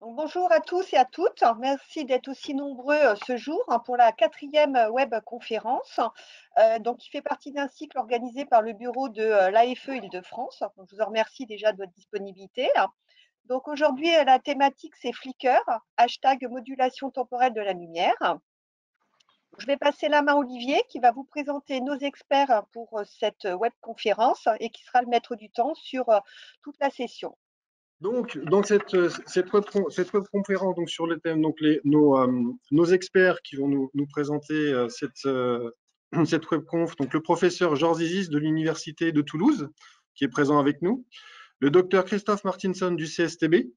Donc, bonjour à tous et à toutes. Merci d'être aussi nombreux ce jour pour la quatrième web conférence, qui fait partie d'un cycle organisé par le bureau de l'AFE Île-de-France. Donc, je vous en remercie déjà de votre disponibilité. Donc aujourd'hui, la thématique c'est Flickr, hashtag modulation temporelle de la lumière. Je vais passer la main à Olivier qui va vous présenter nos experts pour cette web conférence et qui sera le maître du temps sur toute la session. Donc cette web conférence donc, sur le thème, donc nos experts qui vont nous présenter cette web conf, donc le professeur Georges Izis de l'Université de Toulouse, qui est présent avec nous, le docteur Christophe Martinson du CSTB,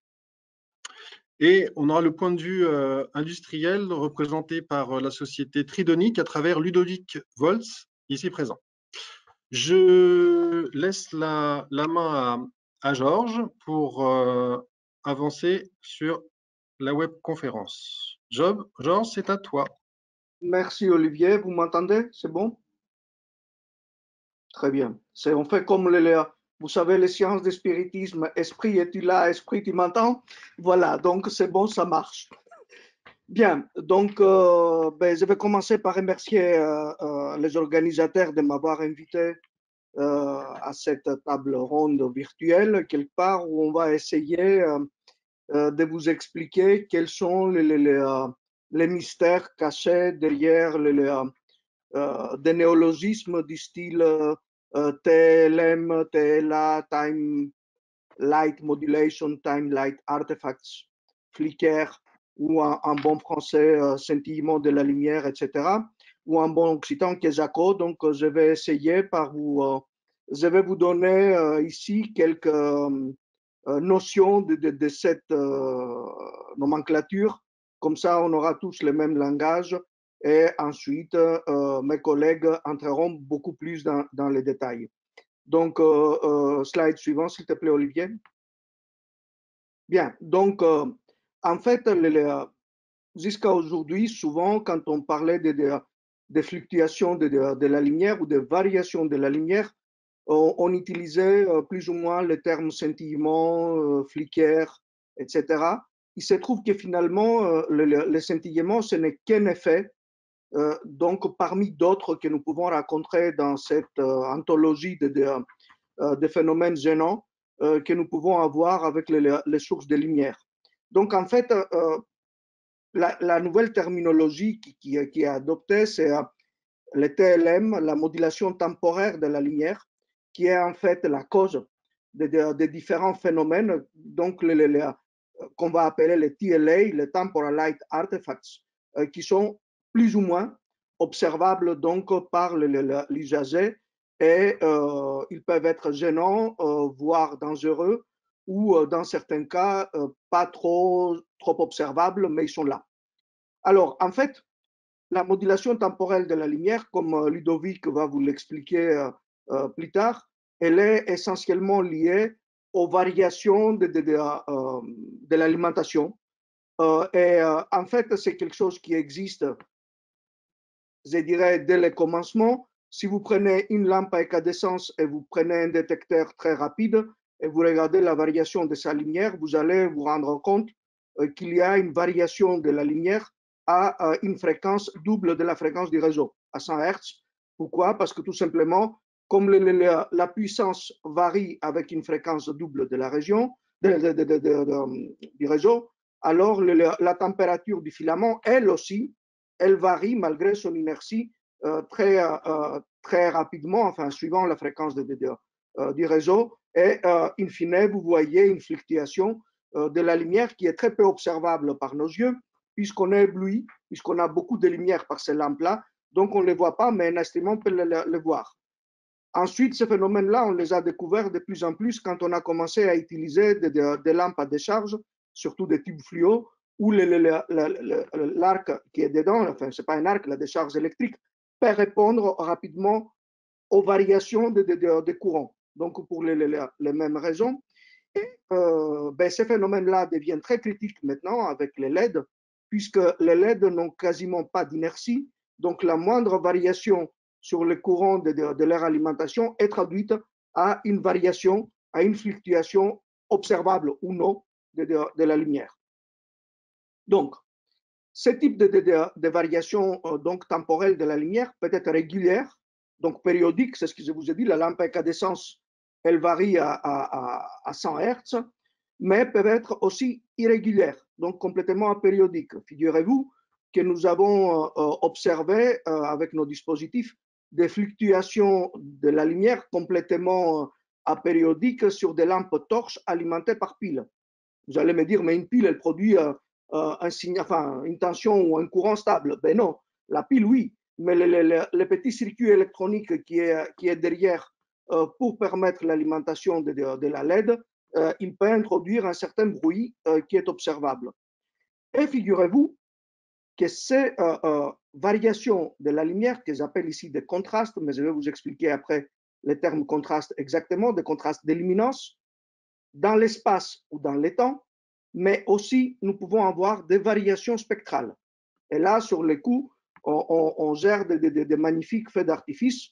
et on aura le point de vue industriel représenté par la société Tridonic à travers Ludovic Volz, ici présent. Je laisse la main à Georges pour avancer sur la webconférence. Georges, c'est à toi. Merci Olivier, vous m'entendez? C'est bon? Très bien. On fait comme vous savez, les sciences de spiritisme, esprit, es-tu là, esprit, tu m'entends? Voilà, donc c'est bon, ça marche. Bien, donc je vais commencer par remercier les organisateurs de m'avoir invité à cette table ronde virtuelle, quelque part où on va essayer de vous expliquer quels sont les mystères cachés derrière des néologismes du style TLM, TLA, Time Light Modulation, Time Light Artifacts, Flickr, ou en bon français, scintillement de la lumière, etc., ou en bon occitan, Kesako. Donc, je vais essayer je vais vous donner ici quelques notions de cette nomenclature. Comme ça, on aura tous le même langage et ensuite, mes collègues entreront beaucoup plus dans les détails. Donc, slide suivant, s'il te plaît, Olivier. Bien, donc, en fait, jusqu'à aujourd'hui, souvent, quand on parlait de fluctuations de la lumière ou de variations de la lumière, on utilisait plus ou moins le terme scintillement, flicker, etc. Il se trouve que finalement, le scintillement, ce n'est qu'un effet, donc parmi d'autres que nous pouvons rencontrer dans cette anthologie de phénomènes gênants que nous pouvons avoir avec les sources de lumière. Donc en fait, la nouvelle terminologie qui est adoptée, c'est le TLM, la modulation temporaire de la lumière, qui est en fait la cause de différents phénomènes, donc qu'on va appeler les TLA, les Temporal Light Artifacts, qui sont plus ou moins observables donc par l'usager et ils peuvent être gênants, voire dangereux, ou dans certains cas, pas trop observables, mais ils sont là. Alors, en fait, la modulation temporelle de la lumière, comme Ludovic va vous l'expliquer plus tard, elle est essentiellement liée aux variations de l'alimentation. En fait, c'est quelque chose qui existe, je dirais, dès le commencement. Si vous prenez une lampe à incandescence et vous prenez un détecteur très rapide et vous regardez la variation de sa lumière, vous allez vous rendre compte qu'il y a une variation de la lumière à une fréquence double de la fréquence du réseau, à 100 Hz. Pourquoi? Parce que tout simplement, comme la puissance varie avec une fréquence double de la région, du réseau, alors la température du filament, elle aussi, elle varie malgré son inertie très rapidement, enfin, suivant la fréquence du réseau. Et in fine, vous voyez une fluctuation de la lumière qui est très peu observable par nos yeux, puisqu'on est ébloui, puisqu'on a beaucoup de lumière par ces lampes-là. Donc, on ne les voit pas, mais un instrument peut les voir. Ensuite, ces phénomènes-là, on les a découverts de plus en plus quand on a commencé à utiliser des lampes à décharge, surtout des tubes fluo, où l'arc qui est dedans, enfin, ce n'est pas un arc, la décharge électrique, peut répondre rapidement aux variations de courant. Donc, pour les mêmes raisons. Et ces phénomènes-là deviennent très critiques maintenant avec les LED, puisque les LED n'ont quasiment pas d'inertie. Donc, la moindre variation sur le courant de leur alimentation est traduite à une variation, à une fluctuation observable ou non de la lumière. Donc, ce type de variation donc temporelle de la lumière peut être régulière, donc périodique, c'est ce que je vous ai dit, la lampe à incandescence, elle varie à 100 Hz, mais peut être aussi irrégulière, donc complètement apériodique. Figurez-vous que nous avons observé avec nos dispositifs des fluctuations de la lumière complètement apériodiques sur des lampes torches alimentées par pile. Vous allez me dire, mais une pile, elle produit une tension ou un courant stable. Ben non, la pile, oui, mais le petit circuit électronique qui est derrière pour permettre l'alimentation de la LED, il peut introduire un certain bruit qui est observable. Et figurez-vous que ces variations de la lumière, que j'appelle ici des contrastes, mais je vais vous expliquer après les termes contrastes exactement, des contrastes de luminance, dans l'espace ou dans le temps, mais aussi nous pouvons avoir des variations spectrales. Et là, sur les coups, on gère des magnifiques feux d'artifice.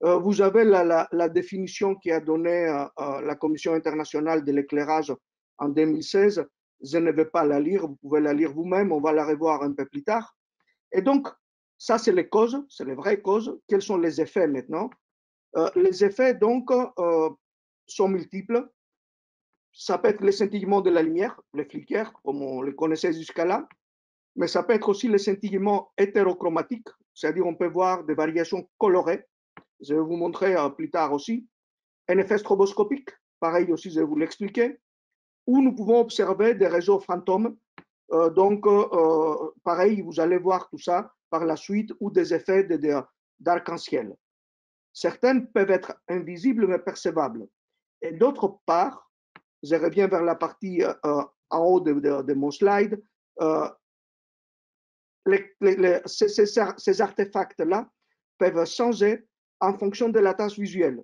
Vous avez la définition qui a donné la Commission internationale de l'éclairage en 2016. Je ne vais pas la lire, vous pouvez la lire vous-même, on va la revoir un peu plus tard. Et donc, ça, c'est les causes, c'est les vraies causes. Quels sont les effets maintenant? Les effets, donc, sont multiples. Ça peut être le scintillement de la lumière, les flickers, comme on les connaissait jusqu'à là, mais ça peut être aussi le scintillement hétérochromatiques, c'est-à-dire on peut voir des variations colorées. Je vais vous montrer plus tard aussi. Un effet stroboscopique, pareil aussi, je vais vous l'expliquer, où nous pouvons observer des réseaux fantômes. Pareil, vous allez voir tout ça par la suite, ou des effets d'arc-en-ciel. Certaines peuvent être invisibles mais percevables. Et d'autre part, je reviens vers la partie en haut de mon slide, ces artefacts-là peuvent changer en fonction de la tâche visuelle.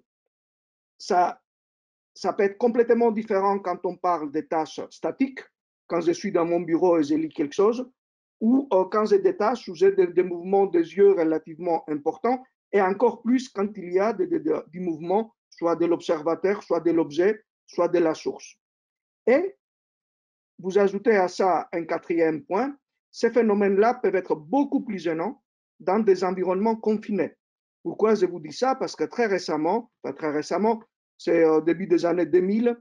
Ça peut être complètement différent quand on parle des tâches statiques, quand je suis dans mon bureau et je lis quelque chose, ou quand j'ai des tâches où j'ai des mouvements des yeux relativement importants, et encore plus quand il y a du mouvement, soit de l'observateur, soit de l'objet, soit de la source. Et vous ajoutez à ça un quatrième point, ces phénomènes-là peuvent être beaucoup plus gênants dans des environnements confinés. Pourquoi je vous dis ça? Parce que très récemment, c'est au début des années 2000,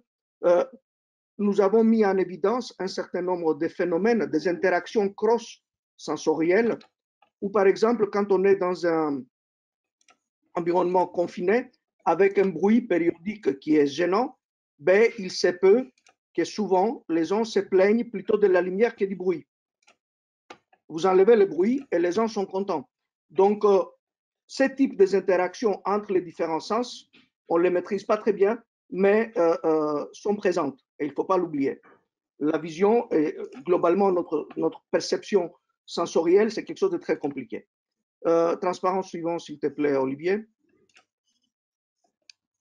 nous avons mis en évidence un certain nombre de phénomènes, des interactions cross-sensorielles, où par exemple, quand on est dans un environnement confiné, avec un bruit périodique qui est gênant, ben, il se peut que souvent les gens se plaignent plutôt de la lumière que du bruit. Vous enlevez le bruit et les gens sont contents. Donc, ce type d'interactions entre les différents sens, on ne les maîtrise pas très bien, mais sont présentes et il ne faut pas l'oublier. La vision et globalement notre perception sensorielle, c'est quelque chose de très compliqué. Transparence suivante, s'il te plaît, Olivier.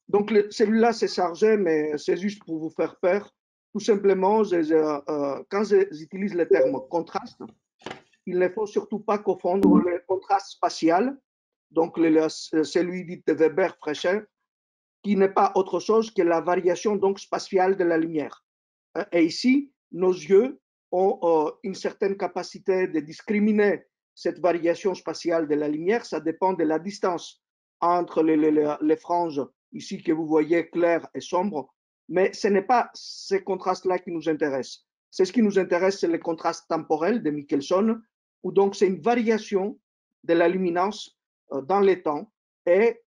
Donc, celui-là, c'est chargé, mais c'est juste pour vous faire peur. Tout simplement, quand j'utilise le terme contraste, il ne faut surtout pas confondre le contraste spatial, donc celui dit de Weber-Fresher, qui n'est pas autre chose que la variation donc spatiale de la lumière. Et ici, nos yeux ont une certaine capacité de discriminer cette variation spatiale de la lumière. Ça dépend de la distance entre les franges ici que vous voyez claires et sombres, mais ce n'est pas ces contrastes-là qui nous intéressent. C'est ce qui nous intéresse, c'est le contraste temporel de Michelson, où donc c'est une variation de la luminance dans les temps. Et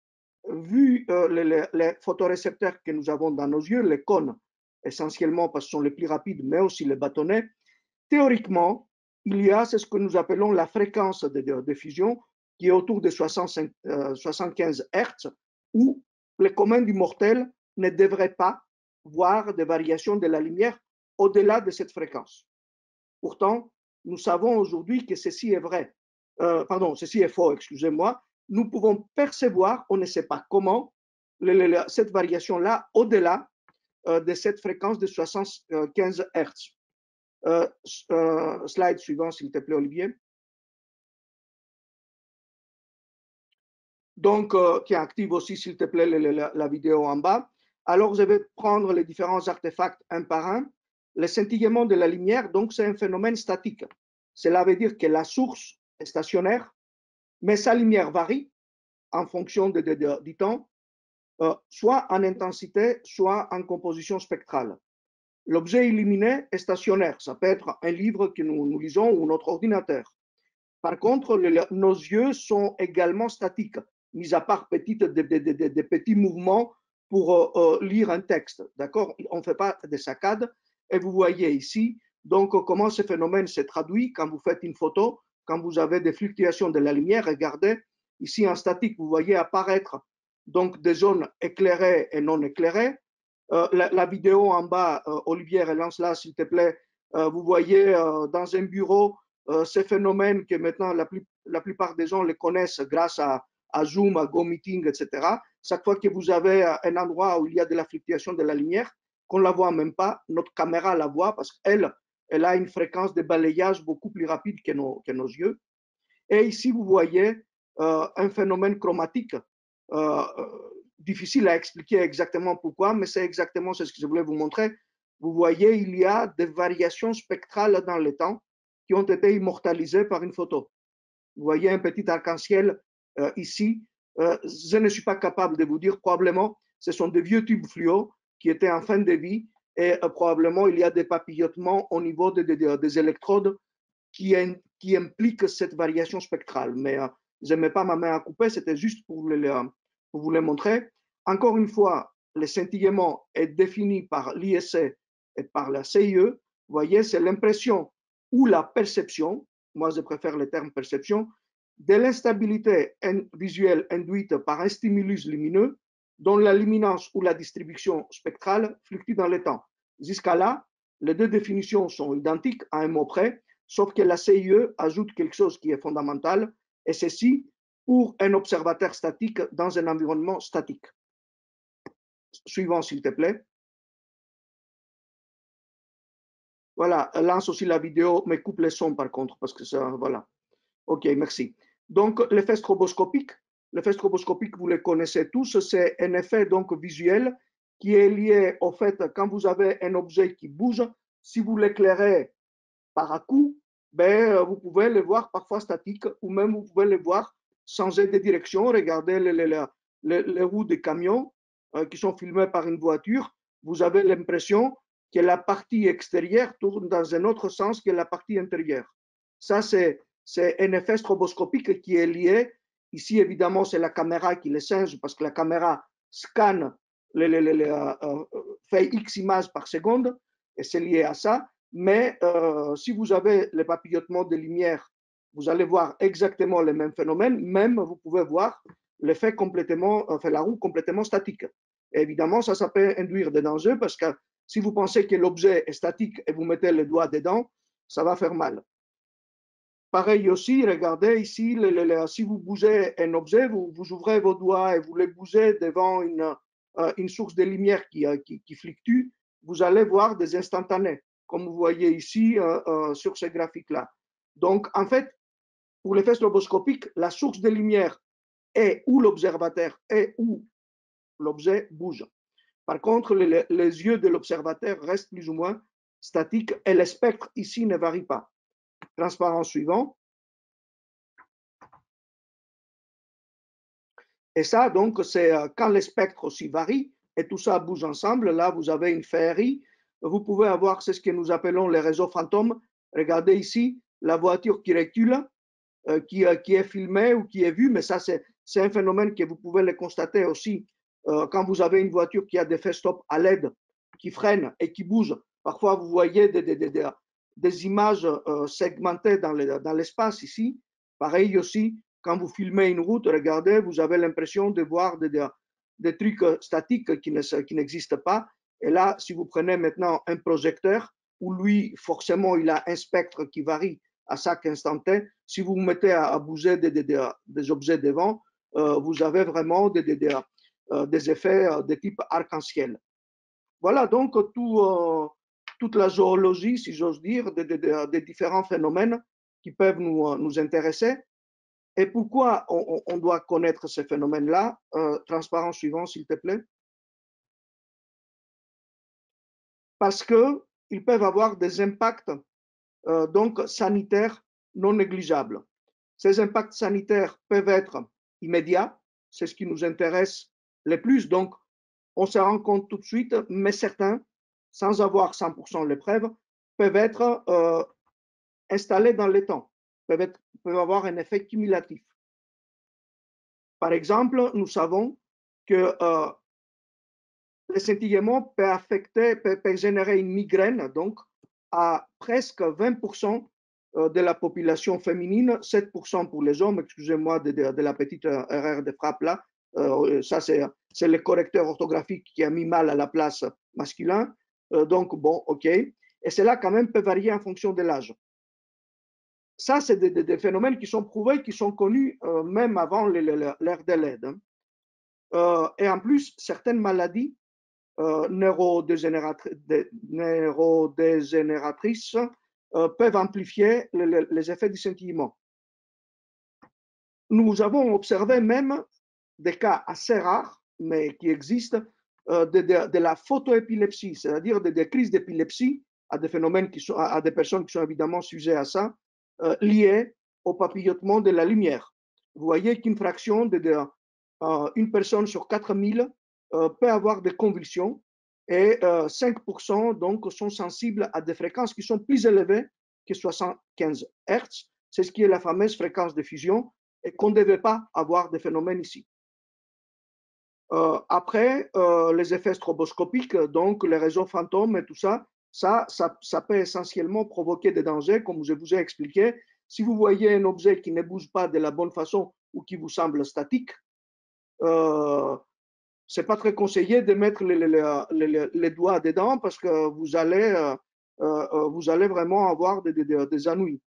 vu les photorécepteurs que nous avons dans nos yeux, les cônes, essentiellement parce que ce sont les plus rapides, mais aussi les bâtonnets, théoriquement, il y a ce que nous appelons la fréquence de fusion qui est autour de 75 Hz, où les communs du mortel ne devraient pas voir des variations de la lumière au-delà de cette fréquence. Pourtant, nous savons aujourd'hui que ceci est vrai. Ceci est faux, excusez-moi. Nous pouvons percevoir, on ne sait pas comment, cette variation-là au-delà de cette fréquence de 75 Hz. Slide suivant, s'il te plaît, Olivier. Donc, qui active aussi, s'il te plaît, la vidéo en bas. Alors, je vais prendre les différents artefacts un par un. Le scintillement de la lumière, donc, c'est un phénomène statique. Cela veut dire que la source est stationnaire, mais sa lumière varie en fonction du temps, soit en intensité, soit en composition spectrale. L'objet illuminé est stationnaire. Ça peut être un livre que nous lisons ou notre ordinateur. Par contre, nos yeux sont également statiques, mis à part des petits mouvements pour lire un texte. D'accord? On ne fait pas de saccades. Et vous voyez ici donc comment ce phénomène se traduit quand vous faites une photo, quand vous avez des fluctuations de la lumière. Regardez, ici en statique, vous voyez apparaître donc des zones éclairées et non éclairées. La vidéo en bas, Olivier, relance-la s'il te plaît. Vous voyez dans un bureau ces phénomènes que maintenant la plupart des gens les connaissent grâce à Zoom, à GoMeeting, etc. Chaque fois que vous avez un endroit où il y a de la fluctuation de la lumière, qu'on ne la voit même pas, notre caméra la voit parce qu'elle a une fréquence de balayage beaucoup plus rapide que nos yeux. Et ici, vous voyez un phénomène chromatique difficile à expliquer exactement pourquoi, mais c'est exactement ce que je voulais vous montrer. Vous voyez, il y a des variations spectrales dans le temps qui ont été immortalisées par une photo. Vous voyez un petit arc-en-ciel ici. Je ne suis pas capable de vous dire, probablement, ce sont des vieux tubes fluo qui étaient en fin de vie et probablement il y a des papillotements au niveau des électrodes qui impliquent cette variation spectrale. Mais je ne mets pas ma main à couper, c'était juste pour vous le montrer. Encore une fois, le scintillement est défini par l'ISC et par la CIE. Vous voyez, c'est l'impression ou la perception, moi je préfère le terme perception, de l'instabilité visuelle induite par un stimulus lumineux dont la luminance ou la distribution spectrale fluctue dans le temps. Jusqu'à là, les deux définitions sont identiques à un mot près, sauf que la CIE ajoute quelque chose qui est fondamental, et ceci pour un observateur statique dans un environnement statique. Suivant, s'il te plaît. Voilà, lance aussi la vidéo, mais coupe le son par contre, parce que ça, voilà. OK, merci. Donc, l'effet stroboscopique, vous le connaissez tous, c'est un effet donc visuel qui est lié au fait quand vous avez un objet qui bouge, si vous l'éclairez par à coup, ben, vous pouvez le voir parfois statique ou même vous pouvez le voir changer de direction. Regardez les roues des camions qui sont filmées par une voiture. Vous avez l'impression que la partie extérieure tourne dans un autre sens que la partie intérieure. Ça, c'est un effet stroboscopique qui est lié. Ici, évidemment, c'est la caméra qui le singe parce que la caméra scanne, fait X images par seconde et c'est lié à ça. Mais si vous avez les papillotements de lumière, vous allez voir exactement le même phénomène. Même, vous pouvez voir l'effet complètement, enfin, la roue complètement statique. Et évidemment, ça peut induire des dangers parce que si vous pensez que l'objet est statique et vous mettez le doigt dedans, ça va faire mal. Pareil aussi, regardez ici, si vous bougez un objet, vous ouvrez vos doigts et vous les bougez devant une source de lumière qui fluctue, vous allez voir des instantanés, comme vous voyez ici sur ce graphique-là. Donc, en fait, pour l'effet stroboscopique, la source de lumière est où l'observateur est où l'objet bouge. Par contre, les yeux de l'observateur restent plus ou moins statiques et le spectre ici ne varie pas. Transparent suivant. Et ça, donc, c'est quand les spectres aussi varient et tout ça bouge ensemble. Là, vous avez une féerie. Vous pouvez avoir, c'est ce que nous appelons les réseaux fantômes. Regardez ici, la voiture qui recule, qui est filmée ou qui est vue. Mais ça, c'est un phénomène que vous pouvez le constater aussi quand vous avez une voiture qui a des faits stop à LED, qui freine et qui bouge. Parfois, vous voyez des images segmentées dans l'espace ici. Pareil aussi, quand vous filmez une route, regardez, vous avez l'impression de voir des trucs statiques qui n'existent pas. Et là, si vous prenez maintenant un projecteur, où lui, forcément, il a un spectre qui varie à chaque instant T, si vous vous mettez à bouger des objets devant, vous avez vraiment des effets de type arc-en-ciel. Voilà donc toute la zoologie, si j'ose dire, des différents phénomènes qui peuvent nous intéresser. Et pourquoi on doit connaître ces phénomènes-là? Transparent suivant, s'il te plaît. Parce qu'ils peuvent avoir des impacts donc sanitaires non négligeables. Ces impacts sanitaires peuvent être immédiats, c'est ce qui nous intéresse le plus, donc on se rend compte tout de suite, mais certains, sans avoir 100% les preuves, peuvent être installés dans le temps, peuvent avoir un effet cumulatif. Par exemple, nous savons que le scintillement peut générer une migraine, donc à presque 20% de la population féminine, 7% pour les hommes, excusez-moi de la petite erreur de frappe là, ça c'est le correcteur orthographique qui a mis mal à la place masculin, donc bon, ok, et cela quand même peut varier en fonction de l'âge. Ça, c'est des phénomènes qui sont prouvés, qui sont connus même avant l'ère de l'aide. Et en plus, certaines maladies neurodégénératrices peuvent amplifier les effets du scintillement. Nous avons observé même des cas assez rares, mais qui existent, de la photoépilepsie, c'est-à-dire des crises d'épilepsie à des phénomènes à des personnes qui sont évidemment sujettes à ça, liées au papillotement de la lumière. Vous voyez qu'une fraction une personne sur 4000 peut avoir des convulsions et 5% donc sont sensibles à des fréquences qui sont plus élevées que 75 Hz. C'est ce qui est la fameuse fréquence de fusion et qu'on ne devait pas avoir de phénomène ici. Après, les effets stroboscopiques, donc les réseaux fantômes et tout ça, ça peut essentiellement provoquer des dangers, comme je vous ai expliqué. Si vous voyez un objet qui ne bouge pas de la bonne façon ou qui vous semble statique, c'est pas très conseillé de mettre les doigts dedans parce que vous allez vraiment avoir des ennuis.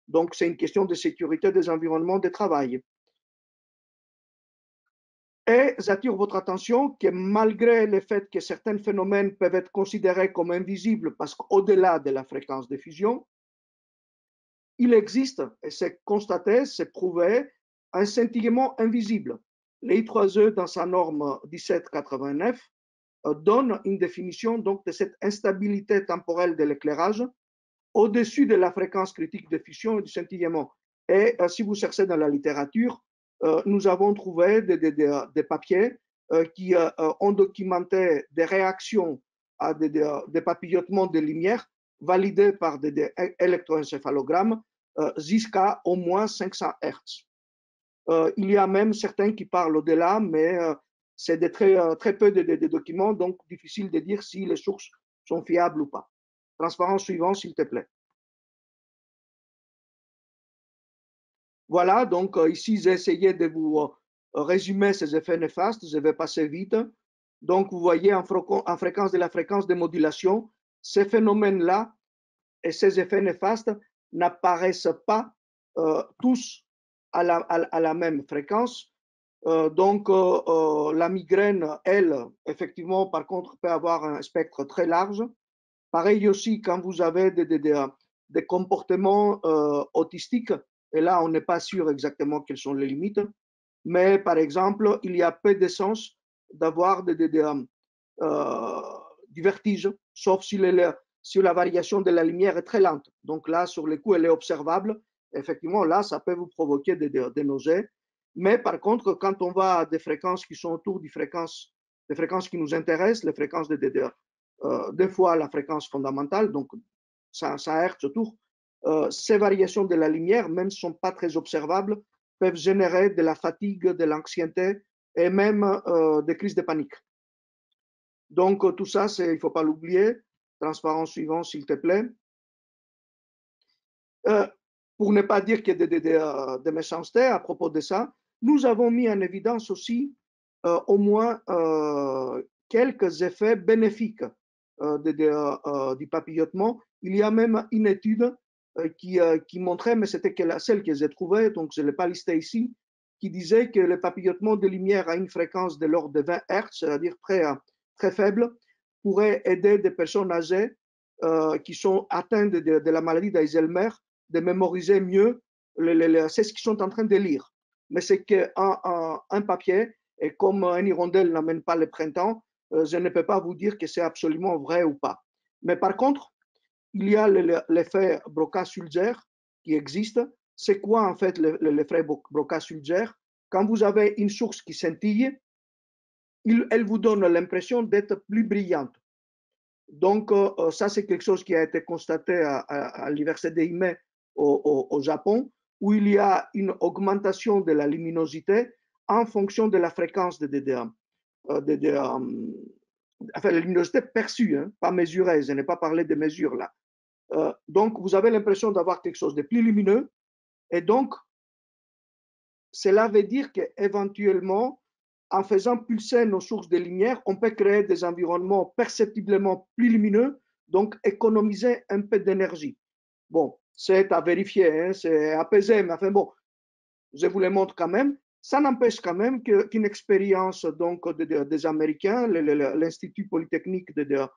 Donc, c'est une question de sécurité des environnements de travail. Et j'attire votre attention que malgré le fait que certains phénomènes peuvent être considérés comme invisibles parce qu'au-delà de la fréquence de fusion, il existe, et c'est constaté, c'est prouvé, un scintillement invisible. L'I3E, dans sa norme 1789, donne une définition donc de cette instabilité temporelle de l'éclairage au-dessus de la fréquence critique de fusion et du scintillement. Et si vous cherchez dans la littérature, nous avons trouvé des papiers qui ont documenté des réactions à des papillotements de lumière validés par des électroencéphalogrammes jusqu'à au moins 500 Hz. Il y a même certains qui parlent au-delà, mais c'est très peu de documents, donc difficile de dire si les sources sont fiables ou pas. Transparence suivante, s'il te plaît. Voilà, donc ici, j'ai essayé de vous résumer ces effets néfastes. Je vais passer vite. Donc, vous voyez en fréquence de la fréquence de modulation, ces phénomènes-là et ces effets néfastes n'apparaissent pas tous à la même fréquence. Donc, la migraine, elle, effectivement, par contre, peut avoir un spectre très large. Pareil aussi quand vous avez des comportements autistiques, et là, on n'est pas sûr exactement quelles sont les limites, mais par exemple, il y a peu de sens d'avoir du vertige, sauf si la variation de la lumière est très lente. Donc là, sur le coup, elle est observable. Effectivement, là, ça peut vous provoquer des nausées. Mais par contre, quand on va à des fréquences qui sont autour des fréquences qui nous intéressent, les fréquences deux fois la fréquence fondamentale, donc 100 Hz autour, ces variations de la lumière, même si ne sont pas très observables, peuvent générer de la fatigue, de l'anxiété et même des crises de panique. Donc tout ça, il ne faut pas l'oublier. Transparence suivante, s'il te plaît. Pour ne pas dire qu'il y a de méchanceté à propos de ça, nous avons mis en évidence aussi au moins quelques effets bénéfiques du papillotement. Il y a même une étude qui montrait, mais c'était celle que j'ai trouvée, donc je ne l'ai pas listée ici, qui disait que le papillotement de lumière à une fréquence de l'ordre de 20 Hz, c'est-à-dire très faible, pourrait aider des personnes âgées qui sont atteintes de la maladie d'Alzheimer de mémoriser mieux c'est ce qu'ils sont en train de lire. Mais c'est qu'un papier, et comme un hirondelle n'amène pas le printemps, je ne peux pas vous dire que c'est absolument vrai ou pas. Mais par contre, il y a l'effet Broca-Sulzer qui existe. C'est quoi en fait l'effet Broca-Sulzer? Quand vous avez une source qui scintille, elle vous donne l'impression d'être plus brillante. Donc, ça, c'est quelque chose qui a été constaté à l'université d'Eime au Japon, où il y a une augmentation de la luminosité en fonction de la fréquence de DDA. Enfin, la luminosité perçue, hein, pas mesurée, je n'ai pas parlé de mesures là. Donc, vous avez l'impression d'avoir quelque chose de plus lumineux, et donc, cela veut dire qu'éventuellement, en faisant pulser nos sources de lumière, on peut créer des environnements perceptiblement plus lumineux, donc économiser un peu d'énergie. Bon, c'est à vérifier, hein, c'est apaisé, mais enfin bon, je vous le montre quand même. Ça n'empêche quand même qu'une expérience donc des Américains, l'Institut Polytechnique de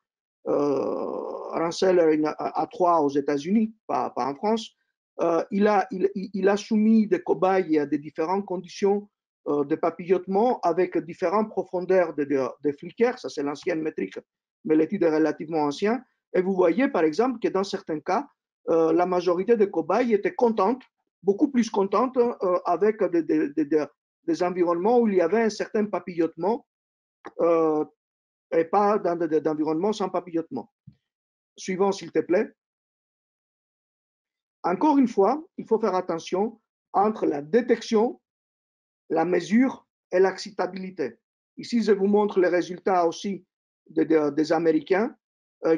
Rensselaer à Troyes aux États-Unis, pas en France, il a soumis des cobayes à des différentes conditions de papillotement avec différentes profondeurs de flickers, ça c'est l'ancienne métrique, mais l'étude est relativement ancienne. Et vous voyez par exemple que dans certains cas, la majorité des cobayes étaient contentes, beaucoup plus contentes avec des environnements où il y avait un certain papillotement et pas dans des environnements sans papillotement. Suivant, s'il te plaît. Encore une fois, il faut faire attention entre la détection, la mesure et l'acceptabilité. Ici, je vous montre les résultats aussi des Américains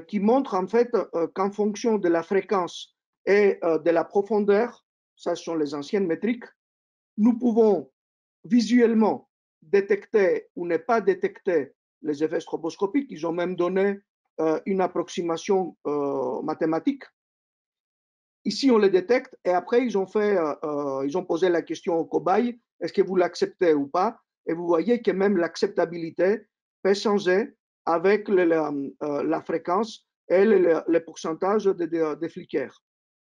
qui montrent en fait qu'en fonction de la fréquence et de la profondeur, ça sont les anciennes métriques, nous pouvons visuellement détecter ou ne pas détecter les effets stroboscopiques. Ils ont même donné une approximation mathématique. Ici, on les détecte et après, ils ont posé la question aux cobayes, est-ce que vous l'acceptez ou pas? Et vous voyez que même l'acceptabilité peut changer avec la fréquence et le pourcentage de flickers.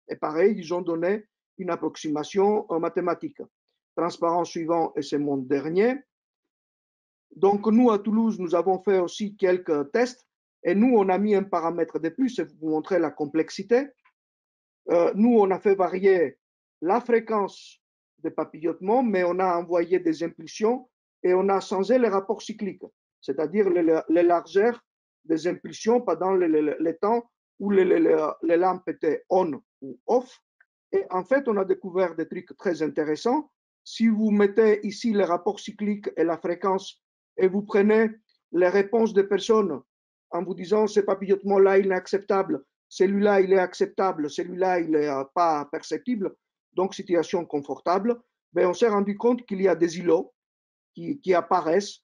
Et pareil, ils ont donné une approximation mathématique. Transparent suivant, et c'est mon dernier. Donc, nous, à Toulouse, nous avons fait aussi quelques tests et nous, on a mis un paramètre de plus et vous montrer la complexité. Nous, on a fait varier la fréquence de papillotement, mais on a envoyé des impulsions et on a changé les rapports cycliques, c'est-à-dire les largeurs des impulsions pendant les temps où les lampes étaient on ou off. Et en fait, on a découvert des trucs très intéressants. Si vous mettez ici les rapports cycliques et la fréquence et vous prenez les réponses des personnes en vous disant ce papillotement-là, il est acceptable, celui-là, il est acceptable, celui-là, il n'est pas perceptible, donc situation confortable, mais on s'est rendu compte qu'il y a des îlots qui apparaissent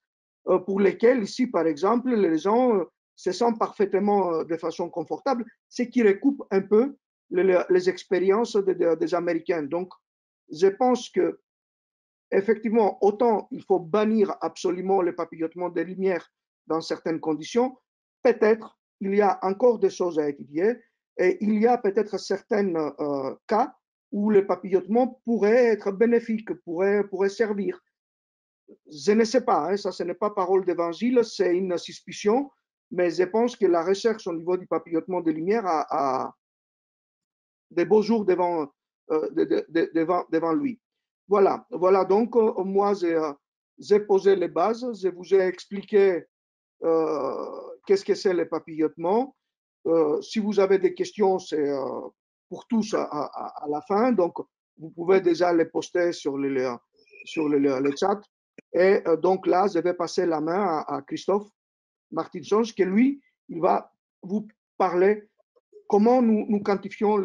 pour lesquels, ici, par exemple, les gens se sentent parfaitement de façon confortable, ce qui recoupe un peu les expériences des Américains. Donc, je pense que effectivement, autant il faut bannir absolument le papillotement des lumières dans certaines conditions, peut-être il y a encore des choses à étudier et il y a peut-être certains cas où le papillotement pourrait être bénéfique, pourrait servir. Je ne sais pas, hein, ça ce n'est pas parole d'évangile, c'est une suspicion, mais je pense que la recherche au niveau du papillotement des lumières a des beaux jours devant lui. Voilà, voilà donc moi j'ai posé les bases, je vous ai expliqué qu'est-ce que c'est le papillotement. Si vous avez des questions, c'est pour tous à la fin, donc vous pouvez déjà les poster sur le chat. Et donc là, je vais passer la main à Christophe Martinson, qui lui, il va vous parler comment nous quantifions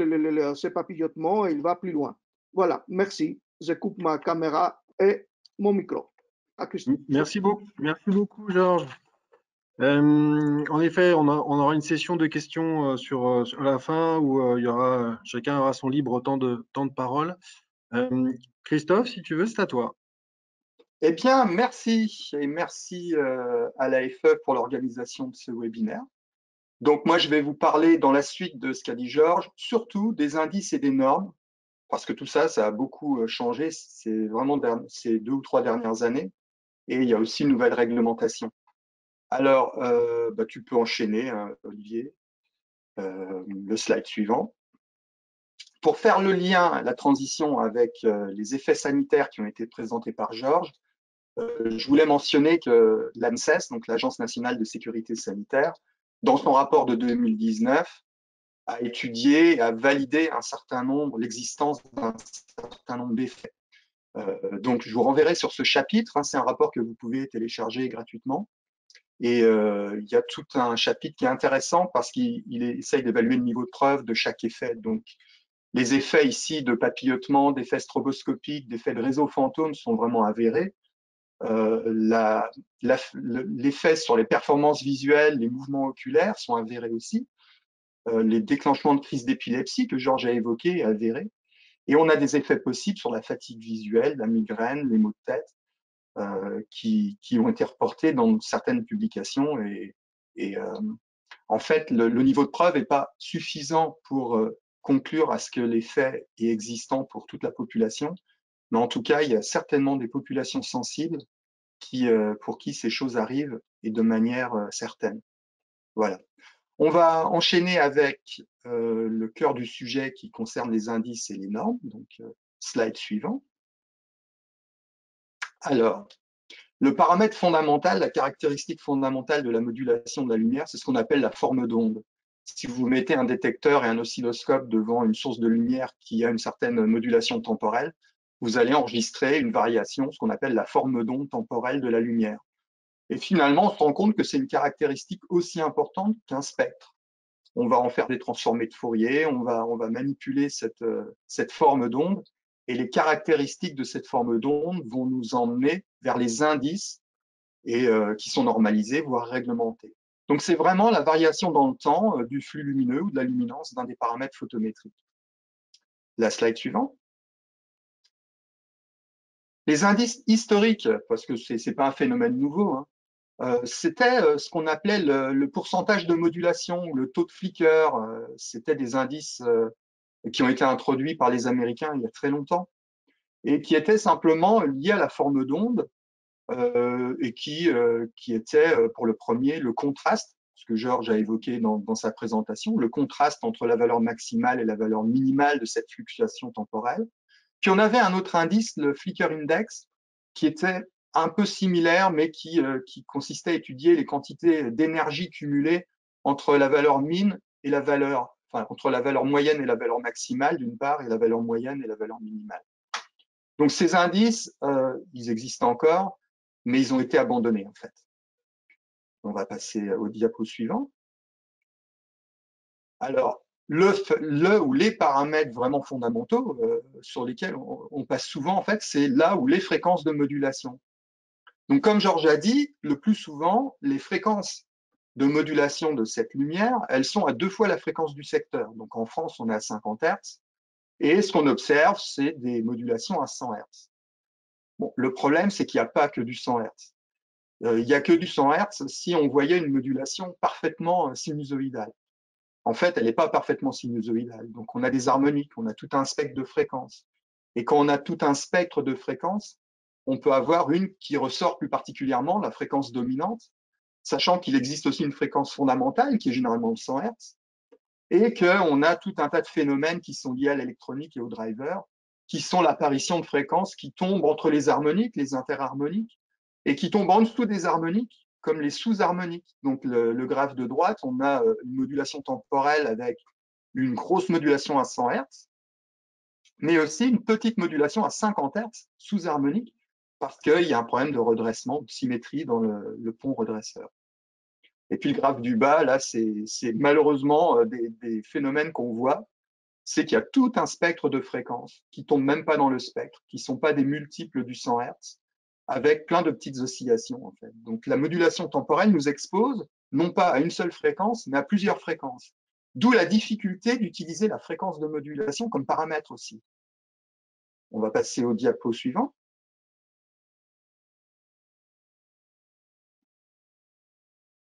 ces papillotements et il va plus loin. Voilà, merci. Je coupe ma caméra et mon micro. Merci beaucoup, Georges. En effet, on aura une session de questions sur la fin où chacun aura son libre temps de parole. Christophe, si tu veux, c'est à toi. Eh bien, merci et merci à l'AFE pour l'organisation de ce webinaire. Donc, moi, je vais vous parler dans la suite de ce qu'a dit Georges, surtout des indices et des normes, parce que tout ça, ça a beaucoup changé. C'est vraiment ces 2 ou 3 dernières années. Et il y a aussi une nouvelle réglementation. Alors, tu peux enchaîner, hein, Olivier. le slide suivant. Pour faire le lien, la transition avec les effets sanitaires qui ont été présentés par Georges, je voulais mentionner que l'ANSES, donc l'Agence nationale de sécurité sanitaire, dans son rapport de 2019, a étudié et a validé l'existence d'un certain nombre d'effets. Donc, je vous renverrai sur ce chapitre. C'est un rapport que vous pouvez télécharger gratuitement. Et il y a tout un chapitre qui est intéressant parce qu'il essaye d'évaluer le niveau de preuve de chaque effet. Donc, les effets ici de papillotement, d'effets stroboscopiques, d'effets de réseau fantôme sont vraiment avérés. L'effet sur les performances visuelles, les mouvements oculaires sont avérés aussi. Les déclenchements de crise d'épilepsie que Georges a évoqué est avéré. Et on a des effets possibles sur la fatigue visuelle, la migraine, les maux de tête, qui ont été reportés dans certaines publications. En fait, le niveau de preuve n'est pas suffisant pour conclure à ce que l'effet est existant pour toute la population. Mais en tout cas, il y a certainement des populations sensibles pour qui ces choses arrivent et de manière certaine. Voilà. On va enchaîner avec le cœur du sujet qui concerne les indices et les normes. Donc, slide suivant. Alors, le paramètre fondamental, la caractéristique fondamentale de la modulation de la lumière, c'est ce qu'on appelle la forme d'onde. Si vous mettez un détecteur et un oscilloscope devant une source de lumière qui a une certaine modulation temporelle, vous allez enregistrer une variation, ce qu'on appelle la forme d'onde temporelle de la lumière. Et finalement, on se rend compte que c'est une caractéristique aussi importante qu'un spectre. On va en faire des transformés de Fourier, on va manipuler cette forme d'onde, et les caractéristiques de cette forme d'onde vont nous emmener vers les indices qui sont normalisés, voire réglementés. Donc, c'est vraiment la variation dans le temps du flux lumineux ou de la luminance d'un des paramètres photométriques. La slide suivante. Les indices historiques, parce que ce n'est pas un phénomène nouveau, hein, c'était ce qu'on appelait le pourcentage de modulation, le taux de flicker. C'était des indices qui ont été introduits par les Américains il y a très longtemps et qui étaient simplement liés à la forme d'onde et qui étaient pour le premier le contraste, ce que Georges a évoqué dans sa présentation, le contraste entre la valeur maximale et la valeur minimale de cette fluctuation temporelle. Puis on avait un autre indice, le flicker index, qui était un peu similaire, mais qui consistait à étudier les quantités d'énergie cumulées entre la valeur min et la valeur, enfin, entre la valeur moyenne et la valeur maximale d'une part, et la valeur moyenne et la valeur minimale. Donc ces indices, ils existent encore, mais ils ont été abandonnés en fait. On va passer au diapo suivant. Alors, le ou les paramètres vraiment fondamentaux sur lesquels on passe souvent, en fait, c'est là où les fréquences de modulation. Donc, comme Georges a dit, le plus souvent, les fréquences de modulation de cette lumière, elles sont à 2 fois la fréquence du secteur. Donc, en France, on est à 50 Hz. Et ce qu'on observe, c'est des modulations à 100 Hz. Bon, le problème, c'est qu'il n'y a pas que du 100 Hz. Il n'y a que du 100 Hz si on voyait une modulation parfaitement sinusoïdale. En fait, elle n'est pas parfaitement sinusoïdale. Donc, on a des harmoniques, on a tout un spectre de fréquences. Et quand on a tout un spectre de fréquences, on peut avoir une qui ressort plus particulièrement, la fréquence dominante, sachant qu'il existe aussi une fréquence fondamentale qui est généralement de 100 Hz, et qu'on a tout un tas de phénomènes qui sont liés à l'électronique et au driver, qui sont l'apparition de fréquences qui tombent entre les harmoniques, les interharmoniques, et qui tombent en dessous des harmoniques, comme les sous-harmoniques. Donc, le graphe de droite, on a une modulation temporelle avec une grosse modulation à 100 Hz, mais aussi une petite modulation à 50 Hz sous-harmonique, parce qu'il y a un problème de redressement, de symétrie dans le pont redresseur. Et puis le graphe du bas, là, c'est malheureusement des phénomènes qu'on voit, c'est qu'il y a tout un spectre de fréquences qui ne tombent même pas dans le spectre, qui ne sont pas des multiples du 100 Hz, avec plein de petites oscillations, en fait. Donc la modulation temporelle nous expose non pas à une seule fréquence, mais à plusieurs fréquences. D'où la difficulté d'utiliser la fréquence de modulation comme paramètre aussi. On va passer au diapo suivant.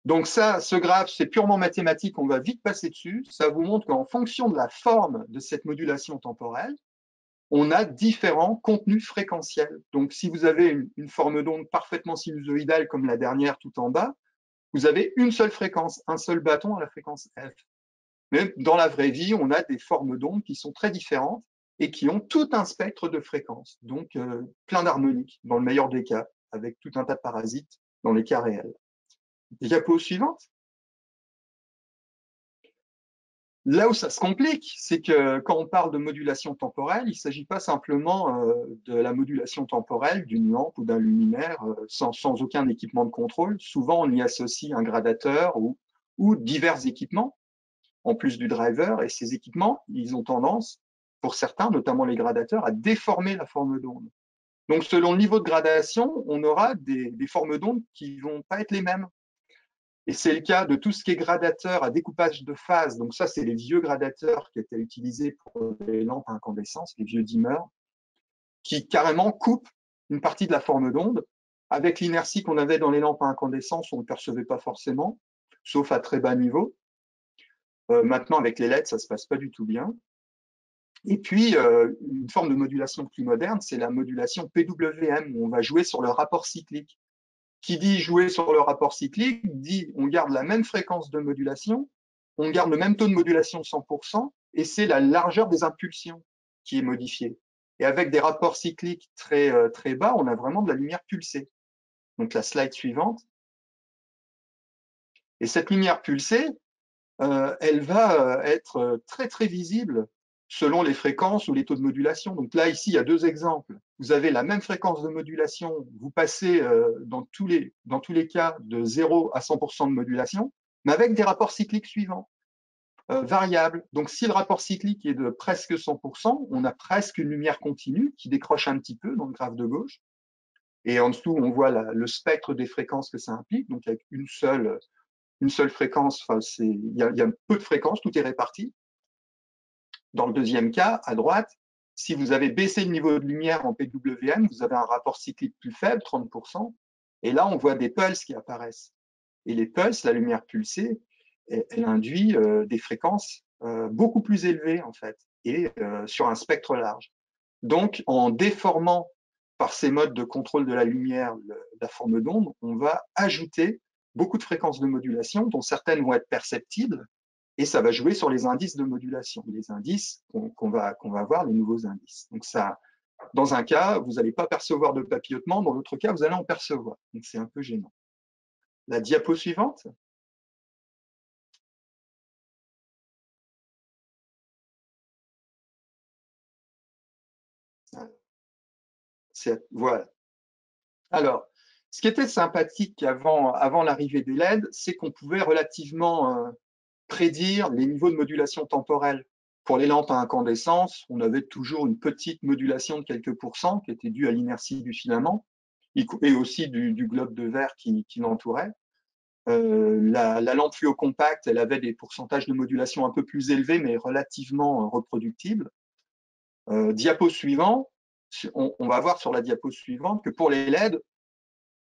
Donc ça, ce graphe, c'est purement mathématique, on va vite passer dessus. Ça vous montre qu'en fonction de la forme de cette modulation temporelle, on a différents contenus fréquentiels. Donc si vous avez une forme d'onde parfaitement sinusoïdale comme la dernière tout en bas, vous avez une seule fréquence, un seul bâton à la fréquence F. Mais dans la vraie vie, on a des formes d'ondes qui sont très différentes et qui ont tout un spectre de fréquences, donc plein d'harmoniques dans le meilleur des cas, avec tout un tas de parasites dans les cas réels. Diapo suivante. Là où ça se complique, c'est que quand on parle de modulation temporelle, il ne s'agit pas simplement de la modulation temporelle d'une lampe ou d'un luminaire sans aucun équipement de contrôle. Souvent, on y associe un gradateur ou divers équipements, en plus du driver. Et ces équipements, ils ont tendance, pour certains, notamment les gradateurs, à déformer la forme d'onde. Donc, selon le niveau de gradation, on aura des formes d'onde qui ne vont pas être les mêmes. Et c'est le cas de tout ce qui est gradateur à découpage de phase. Donc ça, c'est les vieux gradateurs qui étaient utilisés pour les lampes à incandescence, les vieux dimmers, qui carrément coupent une partie de la forme d'onde. Avec l'inertie qu'on avait dans les lampes à incandescence, on ne le percevait pas forcément, sauf à très bas niveau. Maintenant, avec les LED, ça ne se passe pas du tout bien. Et puis, une forme de modulation plus moderne, c'est la modulation PWM, où on va jouer sur le rapport cyclique. Qui dit jouer sur le rapport cyclique, dit on garde la même fréquence de modulation, on garde le même taux de modulation 100%, et c'est la largeur des impulsions qui est modifiée. Et avec des rapports cycliques très bas, on a vraiment de la lumière pulsée. Donc la slide suivante. Et cette lumière pulsée, elle va être très visible selon les fréquences ou les taux de modulation. Donc là, ici, il y a deux exemples. Vous avez la même fréquence de modulation, vous passez dans tous les cas de 0 à 100% de modulation, mais avec des rapports cycliques suivants, variables. Donc si le rapport cyclique est de presque 100%, on a presque une lumière continue qui décroche un petit peu dans le graphe de gauche. Et en dessous, on voit le spectre des fréquences que ça implique, donc avec une seule fréquence, enfin, il y a peu de fréquences, tout est réparti. Dans le deuxième cas, à droite, si vous avez baissé le niveau de lumière en PWM, vous avez un rapport cyclique plus faible, 30%, et là, on voit des pulses qui apparaissent. Et les pulses, la lumière pulsée, elle induit des fréquences beaucoup plus élevées, en fait, et sur un spectre large. Donc, en déformant par ces modes de contrôle de la lumière la forme d'onde, on va ajouter beaucoup de fréquences de modulation, dont certaines vont être perceptibles, et ça va jouer sur les indices de modulation, les indices qu'on va voir, les nouveaux indices. Donc ça, dans un cas, vous n'allez pas percevoir de papillotement, dans l'autre cas, vous allez en percevoir. Donc c'est un peu gênant. La diapo suivante. Voilà. Alors, ce qui était sympathique avant l'arrivée des LED, c'est qu'on pouvait relativement prédire les niveaux de modulation temporelle. Pour les lampes à incandescence, on avait toujours une petite modulation de quelques pourcents qui était due à l'inertie du filament et aussi du globe de verre qui l'entourait. La lampe fluo compacte, elle avait des pourcentages de modulation un peu plus élevés, mais relativement reproductibles. Diapo suivant, on va voir sur la diapo suivante que pour les LED,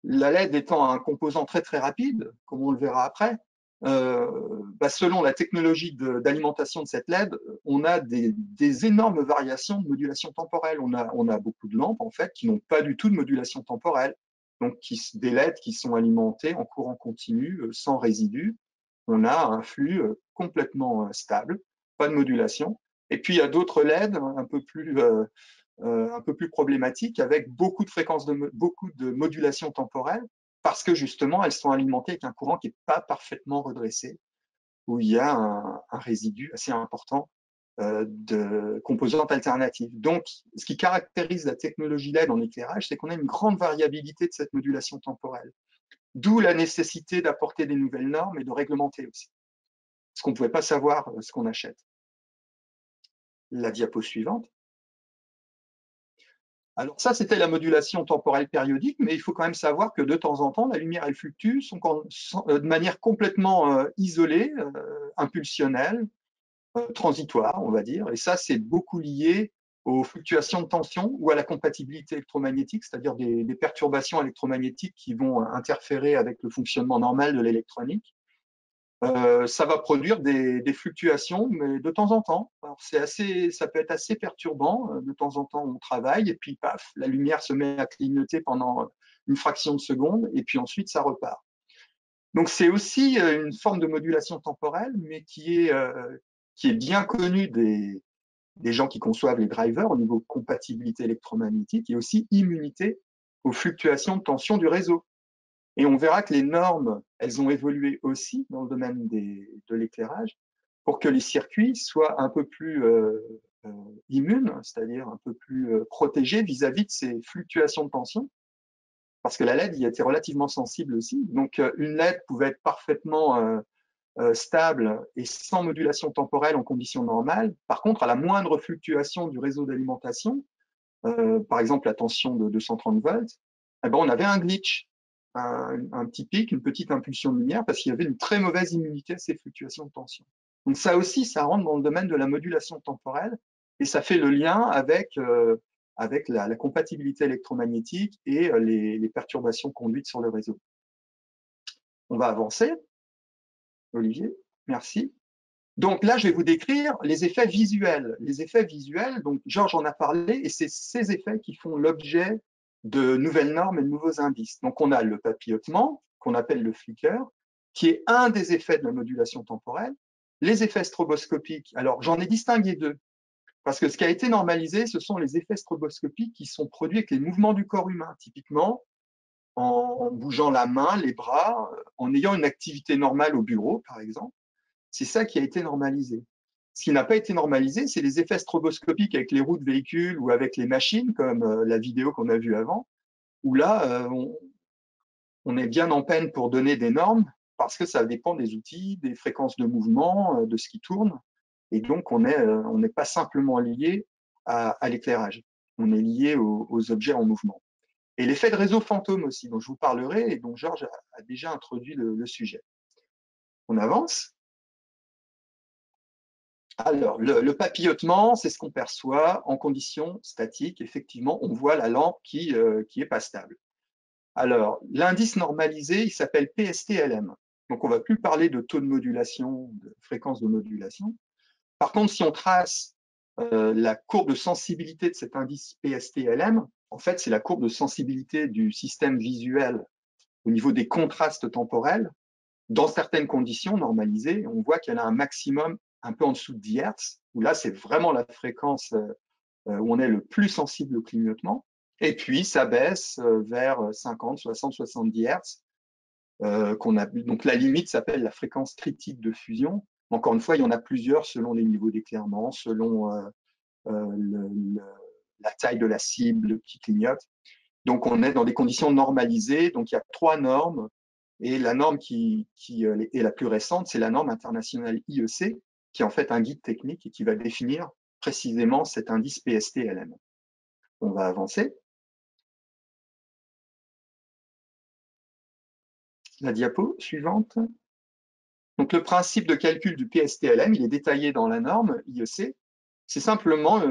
la LED étant un composant très rapide, comme on le verra après, selon la technologie d'alimentation de cette LED, on a des énormes variations de modulation temporelle. On a beaucoup de lampes en fait qui n'ont pas du tout de modulation temporelle, donc des LED qui sont alimentées en courant continu, sans résidus. On a un flux complètement stable, pas de modulation. Et puis il y a d'autres LED un peu plus problématiques avec beaucoup de fréquences, beaucoup de modulation temporelle, parce que justement, elles sont alimentées avec un courant qui n'est pas parfaitement redressé, où il y a un résidu assez important de composantes alternatives. Donc, ce qui caractérise la technologie LED en éclairage, c'est qu'on a une grande variabilité de cette modulation temporelle. D'où la nécessité d'apporter des nouvelles normes et de réglementer aussi. Parce qu'on ne pouvait pas savoir ce qu'on achète. La diapo suivante. Alors ça, c'était la modulation temporelle périodique, mais il faut quand même savoir que de temps en temps, la lumière, elle fluctue de manière complètement isolée, impulsionnelle, transitoire, on va dire. Et ça, c'est beaucoup lié aux fluctuations de tension ou à la compatibilité électromagnétique, c'est-à-dire des perturbations électromagnétiques qui vont interférer avec le fonctionnement normal de l'électronique. Ça va produire des fluctuations, mais de temps en temps. Alors ça peut être assez perturbant. De temps en temps, on travaille et puis paf, la lumière se met à clignoter pendant une fraction de seconde et puis ensuite ça repart. Donc c'est aussi une forme de modulation temporelle, mais qui est qui est bien connu des gens qui conçoivent les drivers au niveau compatibilité électromagnétique et aussi immunité aux fluctuations de tension du réseau. Et on verra que les normes, elles ont évolué aussi dans le domaine de l'éclairage pour que les circuits soient un peu plus immunes, c'est-à-dire un peu plus protégés vis-à-vis de ces fluctuations de tension. Parce que la LED y était relativement sensible aussi. Donc, une LED pouvait être parfaitement stable et sans modulation temporelle en conditions normales. Par contre, à la moindre fluctuation du réseau d'alimentation, par exemple la tension de 230 volts, eh ben, on avait un glitch, un petit pic, une petite impulsion de lumière, parce qu'il y avait une très mauvaise immunité à ces fluctuations de tension. Donc ça aussi, ça rentre dans le domaine de la modulation temporelle et ça fait le lien avec la compatibilité électromagnétique et les perturbations conduites sur le réseau. On va avancer. Olivier, merci. Donc là, je vais vous décrire les effets visuels. Les effets visuels, donc Georges en a parlé, et c'est ces effets qui font l'objet de nouvelles normes et de nouveaux indices. Donc on a le papillotement, qu'on appelle le flicker, qui est un des effets de la modulation temporelle. Les effets stroboscopiques, alors j'en ai distingué deux, parce que ce qui a été normalisé, ce sont les effets stroboscopiques qui sont produits avec les mouvements du corps humain, typiquement en bougeant la main, les bras, en ayant une activité normale au bureau, par exemple. C'est ça qui a été normalisé. Ce qui n'a pas été normalisé, c'est les effets stroboscopiques avec les roues de véhicules ou avec les machines, comme la vidéo qu'on a vue avant, où là, on est bien en peine pour donner des normes parce que ça dépend des outils, des fréquences de mouvement, de ce qui tourne. Et donc, on n'est pas simplement lié à l'éclairage. On est lié aux objets en mouvement. Et l'effet de réseau fantôme aussi, dont je vous parlerai et dont Georges a déjà introduit le sujet. On avance. Alors, le papillotement, c'est ce qu'on perçoit en conditions statiques. Effectivement, on voit la lampe qui est pas stable. Alors, l'indice normalisé, il s'appelle PST-LM. Donc, on ne va plus parler de taux de modulation, de fréquence de modulation. Par contre, si on trace la courbe de sensibilité de cet indice PST-LM, en fait, c'est la courbe de sensibilité du système visuel au niveau des contrastes temporels. Dans certaines conditions normalisées, on voit qu'elle a un maximum un peu en dessous de 10 Hz, où là, c'est vraiment la fréquence où on est le plus sensible au clignotement. Et puis, ça baisse vers 50, 60, 70 Hz. Donc, la limite s'appelle la fréquence critique de fusion. Encore une fois, il y en a plusieurs selon les niveaux d'éclairement, selon la taille de la cible qui clignote. Donc, on est dans des conditions normalisées. Donc, il y a 3 normes. Et la norme qui est la plus récente, c'est la norme internationale IEC, qui est en fait un guide technique et qui va définir précisément cet indice PST-LM. On va avancer. La diapo suivante. Donc, le principe de calcul du PST-LM, il est détaillé dans la norme IEC. C'est simplement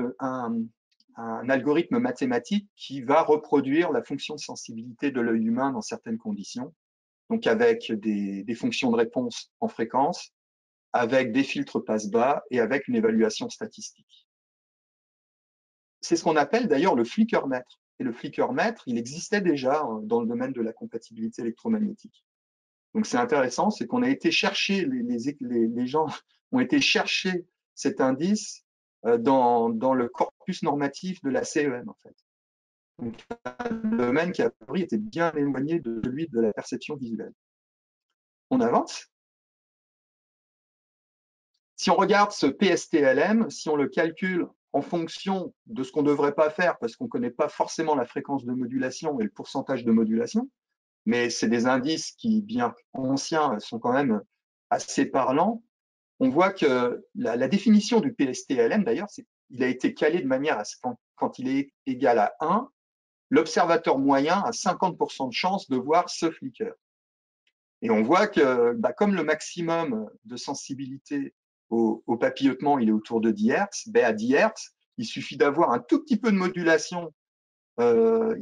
un algorithme mathématique qui va reproduire la fonction de sensibilité de l'œil humain dans certaines conditions. Donc, avec des fonctions de réponse en fréquence, avec des filtres passe-bas et avec une évaluation statistique. C'est ce qu'on appelle d'ailleurs le flickermètre. Et le flickermètre, il existait déjà dans le domaine de la compatibilité électromagnétique. Donc c'est intéressant, c'est qu'on a été chercher, les gens ont été chercher cet indice dans le corpus normatif de la CEM, en fait. Donc un domaine qui, a priori, était bien éloigné de celui de la perception visuelle. On avance. Si on regarde ce PST-LM, si on le calcule en fonction de ce qu'on ne devrait pas faire parce qu'on ne connaît pas forcément la fréquence de modulation et le pourcentage de modulation, mais c'est des indices qui, bien anciens, sont quand même assez parlants, on voit que la définition du PST-LM, d'ailleurs, il a été calé de manière à ce que quand il est égal à 1, l'observateur moyen a 50% de chance de voir ce flicker. Et on voit que, comme le maximum de sensibilité au papillotement, il est autour de 10 Hz, à 10 Hz, il suffit d'avoir un tout petit peu de modulation.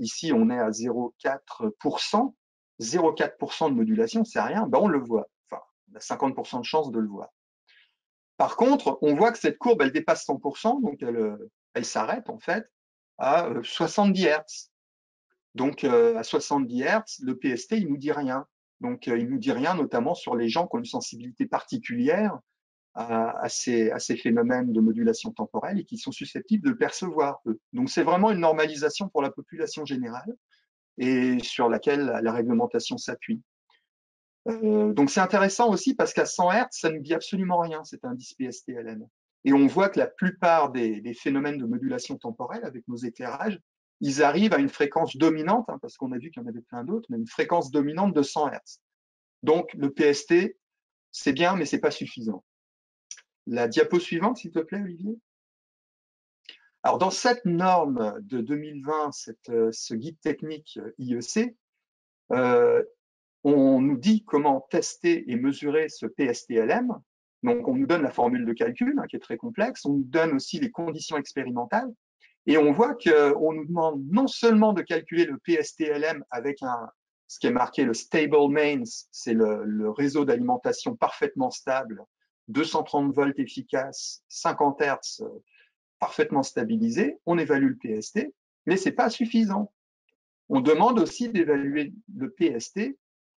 Ici, on est à 0,4%. 0,4% de modulation, c'est rien, on le voit. Enfin, on a 50% de chance de le voir. Par contre, on voit que cette courbe, elle dépasse 100%, donc elle s'arrête en fait à 70 Hz. Donc, à 70 Hz, le PST, il nous dit rien. Donc, il nous dit rien, notamment sur les gens qui ont une sensibilité particulière à ces phénomènes de modulation temporelle et qui sont susceptibles de le percevoir, eux. Donc, c'est vraiment une normalisation pour la population générale et sur laquelle la réglementation s'appuie. Donc, c'est intéressant aussi parce qu'à 100 Hz, ça ne dit absolument rien, cet indice PST-LM. Et on voit que la plupart des phénomènes de modulation temporelle avec nos éclairages, ils arrivent à une fréquence dominante, hein, parce qu'on a vu qu'il y en avait plein d'autres, mais une fréquence dominante de 100 Hz. Donc, le PST, c'est bien, mais c'est pas suffisant. La diapo suivante, s'il te plaît, Olivier. Alors, dans cette norme de 2020, ce guide technique IEC, on nous dit comment tester et mesurer ce PST-LM. Donc, on nous donne la formule de calcul, hein, qui est très complexe. On nous donne aussi les conditions expérimentales. Et on voit qu'on nous demande non seulement de calculer le PST-LM avec ce qui est marqué le stable mains, c'est le réseau d'alimentation parfaitement stable, 230 volts efficace, 50 Hz parfaitement stabilisé. On évalue le PST, mais ce n'est pas suffisant. On demande aussi d'évaluer le PST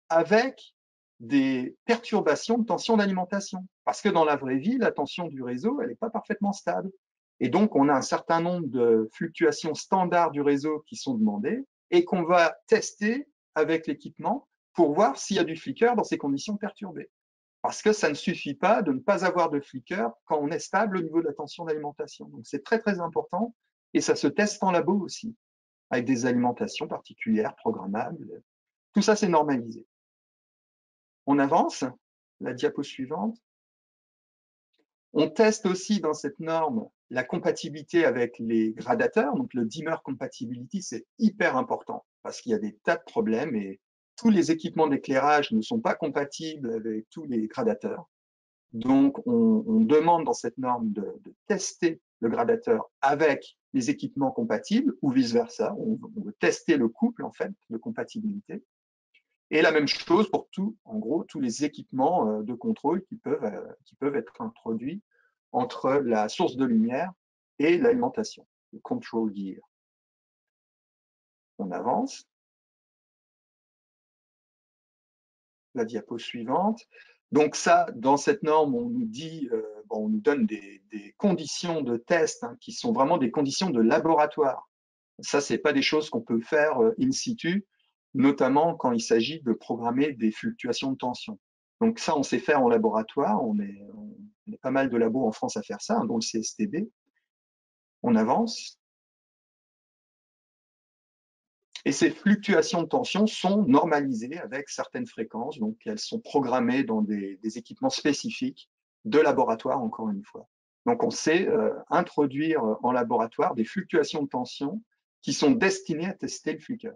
avec des perturbations de tension d'alimentation. Parce que dans la vraie vie, la tension du réseau, elle n'est pas parfaitement stable. Et donc, on a un certain nombre de fluctuations standards du réseau qui sont demandées et qu'on va tester avec l'équipement pour voir s'il y a du flicker dans ces conditions perturbées. Parce que ça ne suffit pas de ne pas avoir de flicker quand on est stable au niveau de la tension d'alimentation. Donc, c'est très, très important et ça se teste en labo aussi, avec des alimentations particulières, programmables. Tout ça, c'est normalisé. On avance, la diapo suivante. On teste aussi dans cette norme la compatibilité avec les gradateurs. Donc, le dimmer compatibility, c'est hyper important parce qu'il y a des tas de problèmes et tous les équipements d'éclairage ne sont pas compatibles avec tous les gradateurs. Donc, on demande dans cette norme de tester le gradateur avec les équipements compatibles ou vice-versa. On veut tester le couple, en fait, de compatibilité. Et la même chose pour en gros, tous les équipements de contrôle qui peuvent être introduits entre la source de lumière et l'alimentation, le control gear. On avance. La diapo suivante. Donc ça, dans cette norme, on nous dit, on nous donne des conditions de test hein, qui sont vraiment des conditions de laboratoire. Ça, c'est pas des choses qu'on peut faire in situ, notamment quand il s'agit de programmer des fluctuations de tension. Donc ça, on sait faire en laboratoire. On est pas mal de labos en France à faire ça, hein, dont le CSTB. On avance. Et ces fluctuations de tension sont normalisées avec certaines fréquences, donc elles sont programmées dans des équipements spécifiques de laboratoire, encore une fois. Donc on sait introduire en laboratoire des fluctuations de tension qui sont destinées à tester le flicker.